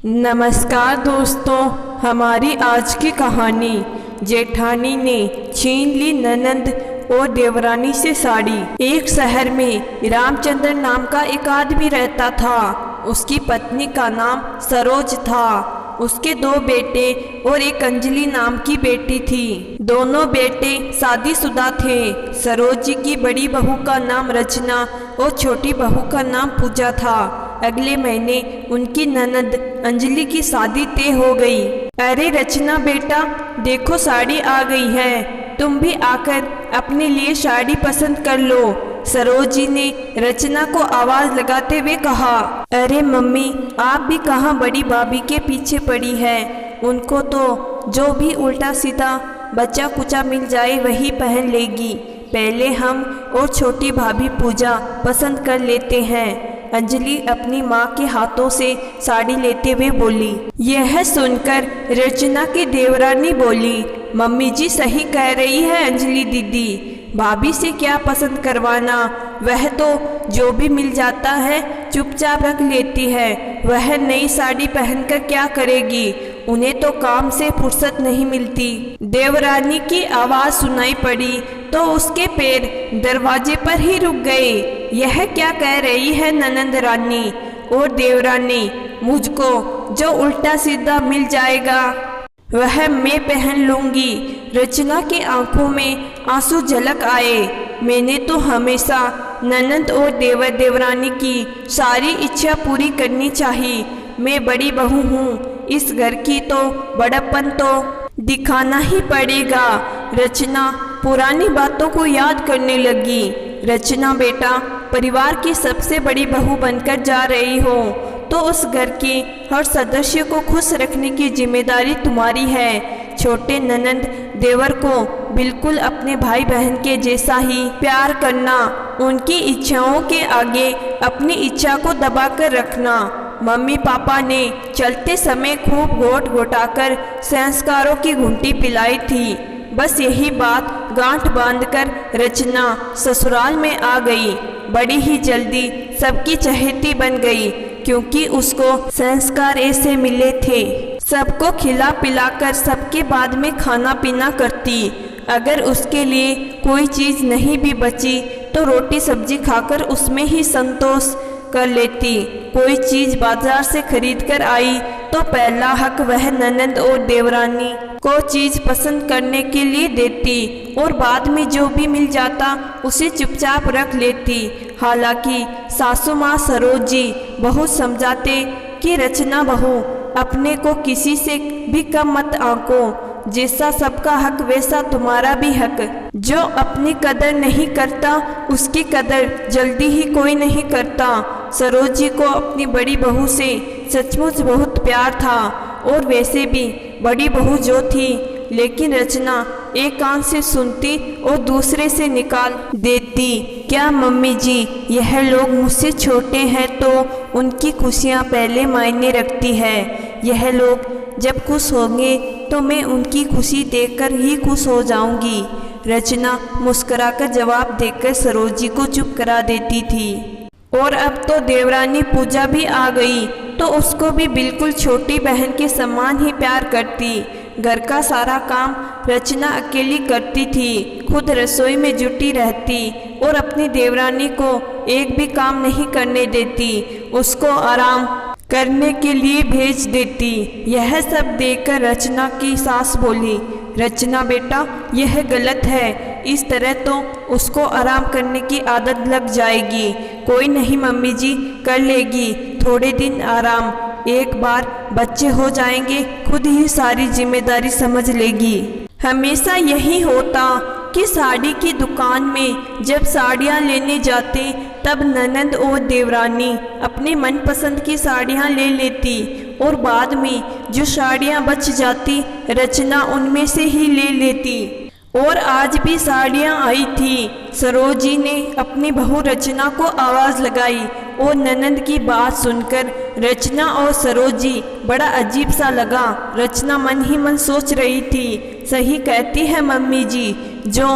नमस्कार दोस्तों, हमारी आज की कहानी जेठानी ने छीन ली ननंद और देवरानी से साड़ी। एक शहर में रामचंद्र नाम का एक आदमी रहता था। उसकी पत्नी का नाम सरोज था। उसके 2 बेटे और एक अंजलि नाम की बेटी थी। दोनों बेटे शादीशुदा थे। सरोज जी की बड़ी बहू का नाम रचना और छोटी बहू का नाम पूजा था। अगले महीने उनकी ननद अंजलि की शादी तय हो गई। अरे रचना बेटा, देखो साड़ी आ गई है, तुम भी आकर अपने लिए साड़ी पसंद कर लो। सरोज जी ने रचना को आवाज लगाते हुए कहा। अरे मम्मी, आप भी कहाँ बड़ी भाभी के पीछे पड़ी है। उनको तो जो भी उल्टा सीधा बच्चा कुचा मिल जाए वही पहन लेगी। पहले हम और छोटी भाभी पूजा पसंद कर लेते हैं। अंजलि अपनी माँ के हाथों से साड़ी लेते हुए बोली। यह सुनकर रचना की देवरानी बोली, मम्मी जी सही कह रही है अंजलि दीदी, भाभी से क्या पसंद करवाना, वह तो जो भी मिल जाता है चुपचाप रख लेती है। वह नई साड़ी पहनकर क्या करेगी, उन्हें तो काम से फुर्सत नहीं मिलती। देवरानी की आवाज सुनाई पड़ी तो उसके पैर दरवाजे पर ही रुक गए। यह क्या कह रही है ननंद रानी और देवरानी, मुझको जो उल्टा सीधा मिल जाएगा वह मैं पहन लूंगी। रचना की आंखों में आंसू झलक आए। मैंने तो हमेशा ननंद और देवरानी की सारी इच्छा पूरी करनी चाहिए। मैं बड़ी बहू हूँ, इस घर की तो बड़प्पन तो दिखाना ही पड़ेगा। रचना पुरानी बातों को याद करने लगी। रचना बेटा, परिवार की सबसे बड़ी बहू बनकर जा रही हो तो उस घर के हर सदस्य को खुश रखने की जिम्मेदारी तुम्हारी है। छोटे ननंद देवर को बिल्कुल अपने भाई बहन के जैसा ही प्यार करना। उनकी इच्छाओं के आगे अपनी इच्छा को दबाकर रखना। मम्मी पापा ने चलते समय खूब घोट घोटाकर संस्कारों की घुंटी पिलाई थी। बस यही बात गांठ बांधकर रचना ससुराल में आ गई। बड़ी ही जल्दी सबकी चहेती बन गई, क्योंकि उसको संस्कार ऐसे मिले थे। सबको खिला पिलाकर सबके बाद में खाना पीना करती। अगर उसके लिए कोई चीज़ नहीं भी बची तो रोटी सब्जी खाकर उसमें ही संतोष कर लेती। कोई चीज़ बाजार से खरीद कर आई तो पहला हक वह ननंद और देवरानी को चीज़ पसंद करने के लिए देती और बाद में जो भी मिल जाता उसे चुपचाप रख लेती। हालांकि सासू माँ सरोज जी बहुत समझाते कि रचना बहू, अपने को किसी से भी कम मत आंको। जैसा सबका हक वैसा तुम्हारा भी हक। जो अपनी कदर नहीं करता उसकी कदर जल्दी ही कोई नहीं करता। सरोज जी को अपनी बड़ी बहू से सचमुच बहुत प्यार था और वैसे भी बड़ी बहू जो थी, लेकिन रचना एक कान से सुनती और दूसरे से निकाल देती। क्या मम्मी जी, यह लोग मुझसे छोटे हैं तो उनकी खुशियाँ पहले मायने रखती है। यह लोग जब खुश होंगे तो मैं उनकी खुशी देखकर ही खुश हो जाऊंगी। रचना मुस्कुराकर जवाब देकर सरोज जी को चुप करा देती थी। और अब तो देवरानी पूजा भी आ गई तो उसको भी बिल्कुल छोटी बहन के समान ही प्यार करती। घर का सारा काम रचना अकेली करती थी, खुद रसोई में जुटी रहती और अपनी देवरानी को एक भी काम नहीं करने देती। उसको आराम करने के लिए भेज देती। यह सब देखकर रचना की सास बोली, रचना बेटा, यह गलत है। इस तरह तो उसको आराम करने की आदत लग जाएगी। कोई नहीं मम्मी जी, कर लेगी थोड़े दिन आराम। एक बार बच्चे हो जाएंगे खुद ही सारी जिम्मेदारी समझ लेगी। हमेशा यही होता कि साड़ी की दुकान में जब साड़ियाँ लेने जाते तब ननंद और देवरानी अपने मनपसंद की साड़ियाँ ले लेती और बाद में जो साड़ियाँ बच जाती रचना उनमें से ही ले लेती। और आज भी साड़ियाँ आई थी। सरोज जी ने अपनी बहू रचना को आवाज़ लगाई और ननंद की बात सुनकर रचना और सरोज जी बड़ा अजीब सा लगा। रचना मन ही मन सोच रही थी, सही कहती है मम्मी जी, जो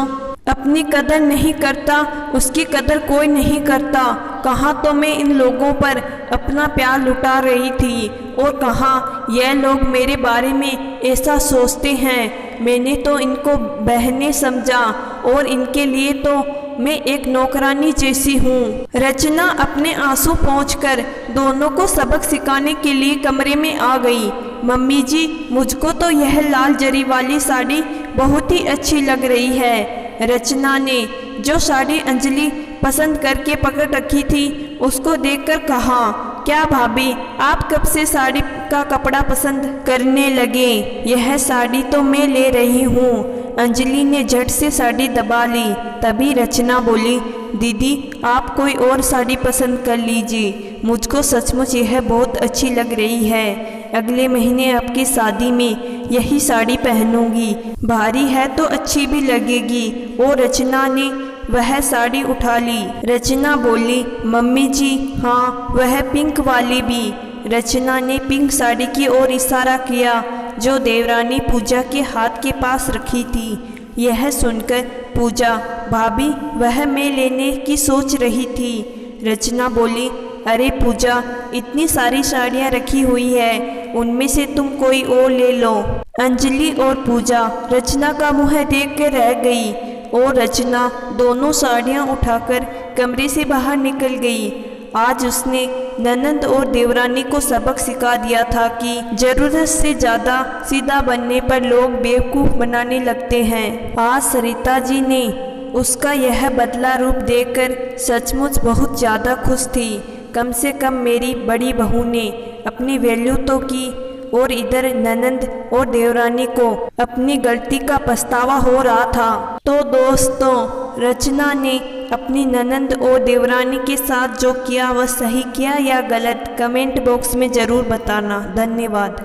अपनी कदर नहीं करता उसकी कदर कोई नहीं करता। कहाँ तो मैं इन लोगों पर अपना प्यार लुटा रही थी और कहाँ यह लोग मेरे बारे में ऐसा सोचते हैं। मैंने तो इनको बहनें समझा और इनके लिए तो मैं एक नौकरानी जैसी हूँ। रचना अपने आंसू पोंछकर दोनों को सबक सिखाने के लिए कमरे में आ गई। मम्मी जी, मुझको तो यह लाल जरी वाली साड़ी बहुत ही अच्छी लग रही है। रचना ने जो साड़ी अंजलि पसंद करके पकड़ रखी थी उसको देखकर कहा, क्या भाभी, आप कब से साड़ी का कपड़ा पसंद करने लगे? यह साड़ी तो मैं ले रही हूँ। अंजलि ने झट से साड़ी दबा ली। तभी रचना बोली, दीदी आप कोई और साड़ी पसंद कर लीजिए, मुझको सचमुच यह बहुत अच्छी लग रही है। अगले महीने आपकी शादी में यही साड़ी पहनूंगी, भारी है तो अच्छी भी लगेगी। और रचना ने वह साड़ी उठा ली। रचना बोली, मम्मी जी हाँ, वह पिंक वाली भी। रचना ने पिंक साड़ी की ओर इशारा किया जो देवरानी पूजा के हाथ के पास रखी थी। यह सुनकर पूजा, भाभी वह मैं लेने की सोच रही थी। रचना बोली, अरे पूजा, इतनी सारी साड़ियाँ रखी हुई है, उनमें से तुम कोई और ले लो। अंजलि और पूजा रचना का मुँह देख के रह गई और रचना दोनों साड़ियाँ उठाकर कमरे से बाहर निकल गई। आज उसने ननंद और देवरानी को सबक सिखा दिया था कि जरूरत से ज़्यादा सीधा बनने पर लोग बेवकूफ़ बनाने लगते हैं। आज सरिता जी ने उसका यह बदला रूप देखकर सचमुच बहुत ज़्यादा खुश थी। कम से कम मेरी बड़ी बहू ने अपनी वैल्यू तो की और इधर ननंद और देवरानी को अपनी गलती का पछतावा हो रहा था। तो दोस्तों, रचना ने अपनी ननंद और देवरानी के साथ जो किया वह सही किया या गलत, कमेंट बॉक्स में ज़रूर बताना। धन्यवाद।